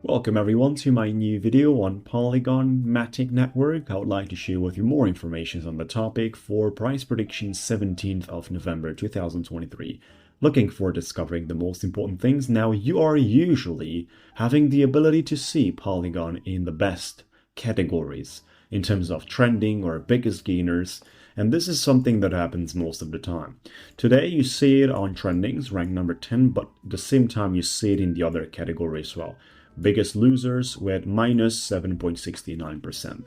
Welcome everyone to my new video on Polygon Matic Network. I would like to share with you more information on the topic for price prediction 17th of November 2023. Looking for discovering the most important things. Now you are usually having the ability to see Polygon in the best categories in terms of trending or biggest gainers, and this is something that happens most of the time. Today you see it on trendings, rank number 10, but at the same time you see it in the other category as well. Biggest losers with minus 7.69%.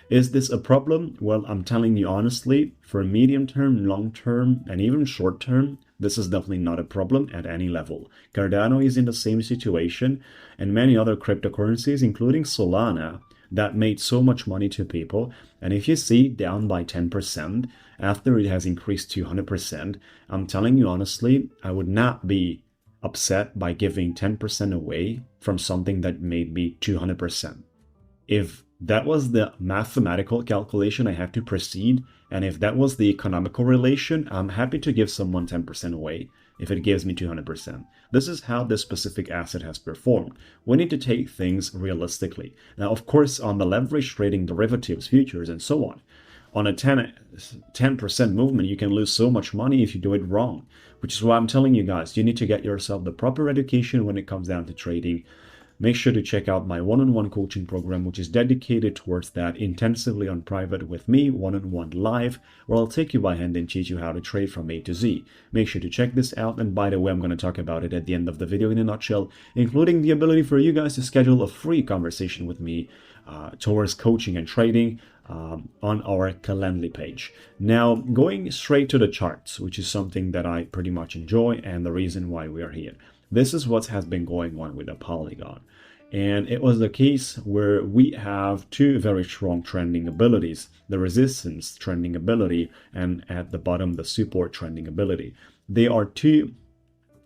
Is this a problem? Well, I'm telling you honestly, for medium term, long term, and even short term, this is definitely not a problem at any level. Cardano is in the same situation, and many other cryptocurrencies, including Solana, that made so much money to people. And if you see down by 10% after it has increased to 100%, I'm telling you honestly, I would not be upset by giving 10% away from something that made me 200%. If that was the mathematical calculation I have to proceed, and if that was the economical relation, I'm happy to give someone 10% away if it gives me 200%. This is how this specific asset has performed. We need to take things realistically. Now, of course, on the leverage trading derivatives, futures, and so on a 10% movement, you can lose so much money if you do it wrong, which is why I'm telling you guys, you need to get yourself the proper education when it comes down to trading. Make sure to check out my one-on-one coaching program, which is dedicated towards that intensively on private with me, one-on-one live, where I'll take you by hand and teach you how to trade from A to Z. Make sure to check this out. And by the way, I'm going to talk about it at the end of the video in a nutshell, including the ability for you guys to schedule a free conversation with me towards coaching and trading on our Calendly page. Now, going straight to the charts, which is something that I pretty much enjoy and the reason why we are here. This is what has been going on with the Polygon. And it was the case where we have two very strong trending abilities, the resistance trending ability and at the bottom, the support trending ability. They are two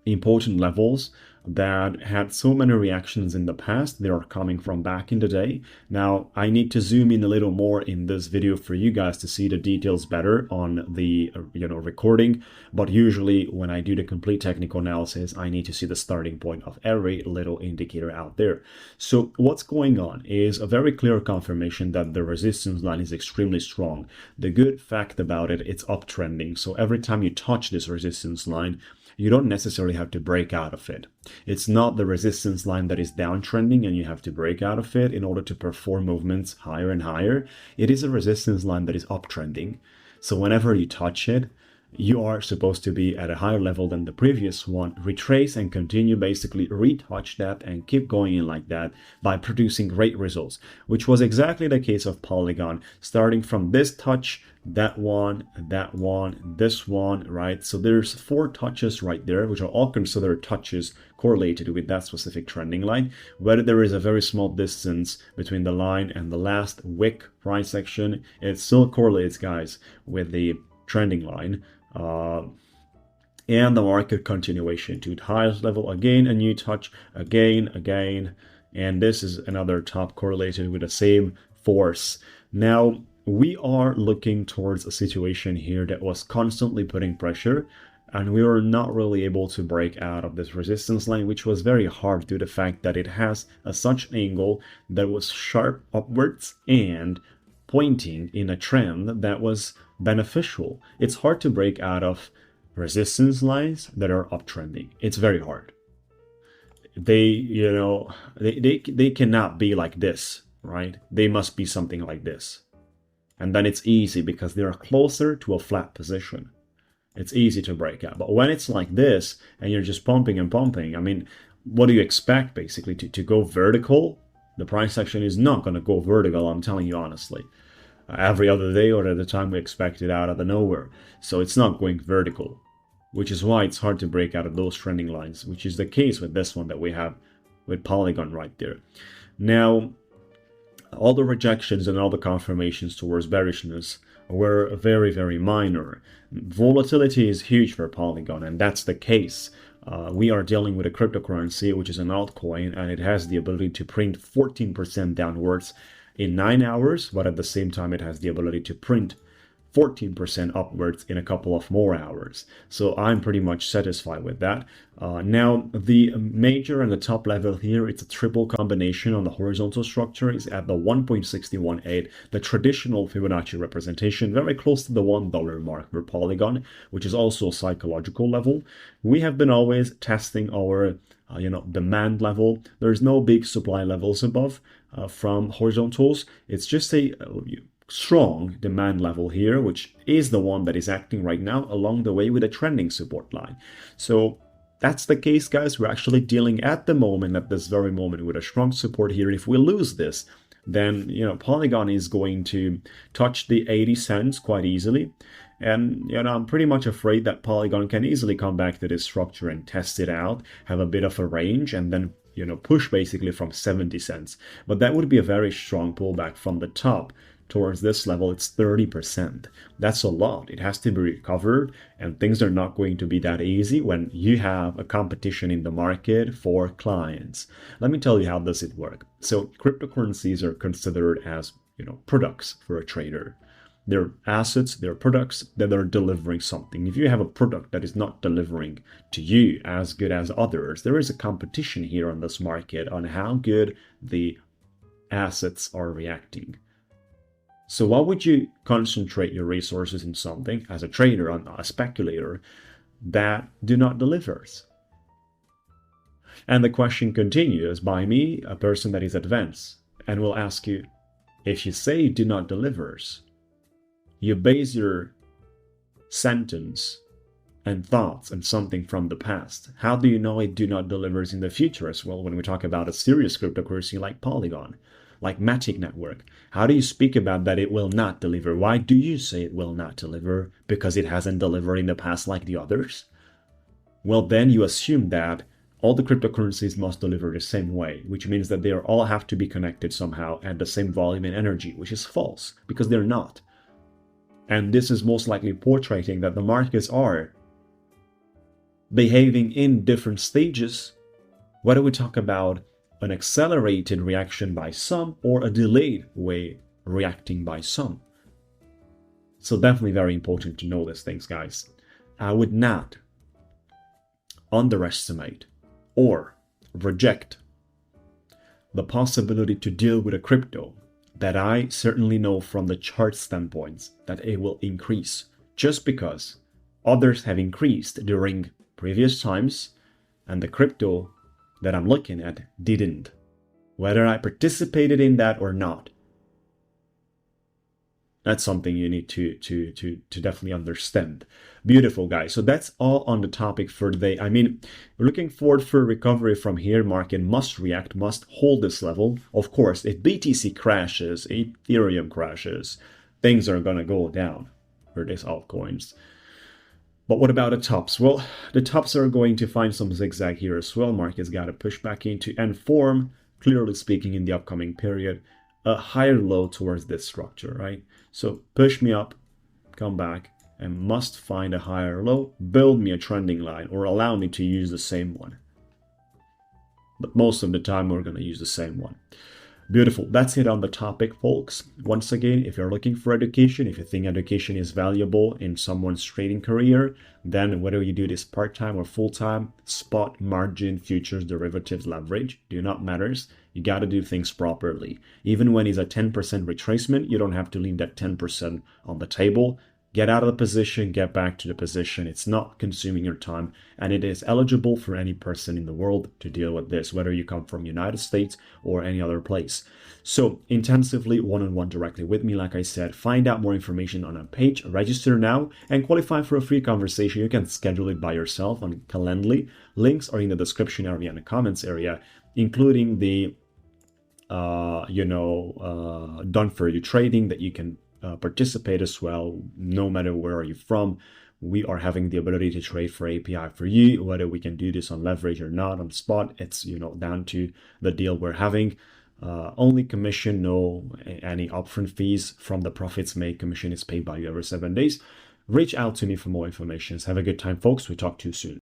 important levels that had so many reactions in the past. They are coming from back in the day. Now I need to zoom in a little more in this video for you guys to see the details better on the recording, but usually when I do the complete technical analysis, I need to see the starting point of every little indicator out there. So what's going on is a very clear confirmation that the resistance line is extremely strong. The good fact about it, it's uptrending. So every time you touch this resistance line, you don't necessarily have to break out of it. It's not the resistance line that is downtrending and you have to break out of it in order to perform movements higher and higher. It is a resistance line that is uptrending. So whenever you touch it, you are supposed to be at a higher level than the previous one, retrace and continue, basically retouch that and keep going in like that by producing great results, which was exactly the case of Polygon, starting from this touch, that one, this one, right? So there's 4 touches right there, which are all considered touches correlated with that specific trending line. Whether there is a very small distance between the line and the last wick price action, it still correlates, guys, with the trending line. And the market continuation to the highest level, again a new touch, again, and this is another top correlated with the same force. Now we are looking towards a situation here that was constantly putting pressure, and we were not really able to break out of this resistance line, which was very hard due to the fact that it has such an angle that was sharp upwards and pointing in a trend that was beneficial. It's hard to break out of resistance lines that are uptrending. It's very hard. They cannot be like this, right? They must be something like this. And then it's easy because they are closer to a flat position. It's easy to break out. But when it's like this and you're just pumping and pumping, I mean, what do you expect basically to go vertical? The price action is not going to go vertical, I'm telling you honestly. Every other day or at the time we expect it out of the nowhere. So it's not going vertical, which is why it's hard to break out of those trending lines, which is the case with this one that we have with Polygon right there. Now, all the rejections and all the confirmations towards bearishness were very, very minor. Volatility is huge for Polygon, and that's the case. We are dealing with a cryptocurrency, which is an altcoin, and it has the ability to print 14% downwards in 9 hours, but at the same time, it has the ability to print 14% upwards in a couple of more hours. So I'm pretty much satisfied with that. Now, the major and the top level here, it's a triple combination on the horizontal structure, is at the 1.618, the traditional Fibonacci representation, very close to the $1 mark per Polygon, which is also a psychological level. We have been always testing our demand level. There's no big supply levels above from horizontals. It's just a strong demand level here, which is the one that is acting right now along the way with a trending support line. So that's the case, guys. We're actually dealing at the moment, at this very moment, with a strong support here. If we lose this, then Polygon is going to touch the 80 cents quite easily. And I'm pretty much afraid that Polygon can easily come back to this structure and test it out, have a bit of a range, and then push basically from 70 cents. But that would be a very strong pullback from the top towards this level. It's 30%. That's a lot. It has to be recovered, and things are not going to be that easy when you have a competition in the market for clients. Let me tell you how does it work. So cryptocurrencies are considered as products for a trader. They're assets, they're products that are delivering something. If you have a product that is not delivering to you as good as others, there is a competition here on this market on how good the assets are reacting. So why would you concentrate your resources in something as a trader, a speculator, that do not deliver? And the question continues by me, a person that is advanced, and will ask you, if you say do not delivers, you base your sentence and thoughts on something from the past. How do you know it do not delivers in the future as well when we talk about a serious cryptocurrency like Polygon, like Matic Network? How do you speak about that it will not deliver? Why do you say it will not deliver? Because it hasn't delivered in the past like the others? Well, then you assume that all the cryptocurrencies must deliver the same way, which means that they all have to be connected somehow at the same volume and energy, which is false, because they're not. And this is most likely portraying that the markets are behaving in different stages, whether we talk about an accelerated reaction by some or a delayed way reacting by some. So definitely very important to know these things, guys. I would not underestimate or reject the possibility to deal with a crypto that I certainly know from the chart standpoints that it will increase just because others have increased during previous times and the crypto that I'm looking at didn't, whether I participated in that or not. That's something you need to definitely understand. Beautiful, guys. So that's all on the topic for today. I mean, we're looking forward for recovery from here. Market must react, must hold this level. Of course, if BTC crashes, Ethereum crashes, things are going to go down for these altcoins. But what about the tops? Well, the tops are going to find some zigzag here as well. Market's got to push back into and form, clearly speaking, in the upcoming period, a higher low towards this structure, right? So push me up, come back, and must find a higher low, build me a trending line, or allow me to use the same one. But most of the time, we're going to use the same one. Beautiful. That's it on the topic, folks. Once again, if you're looking for education, if you think education is valuable in someone's trading career, then whether you do this part-time or full-time, spot, margin, futures, derivatives, leverage, do not matters. You got to do things properly. Even when it's a 10% retracement, you don't have to leave that 10% on the table. Get out of the position, get back to the position. It's not consuming your time, and it is eligible for any person in the world to deal with this, whether you come from United States or any other place. So intensively, one-on-one directly with me, like I said, find out more information on a page, register now, and qualify for a free conversation. You can schedule it by yourself on Calendly. Links are in the description area and the comments area, including the done for you trading that you can participate as well, no matter where you're from. We are having the ability to trade for API for you, whether we can do this on leverage or not on spot. It's down to the deal we're having. Only commission, no any upfront fees from the profits made. Commission is paid by you every 7 days. Reach out to me for more information. Have a good time, folks. We talk to you soon.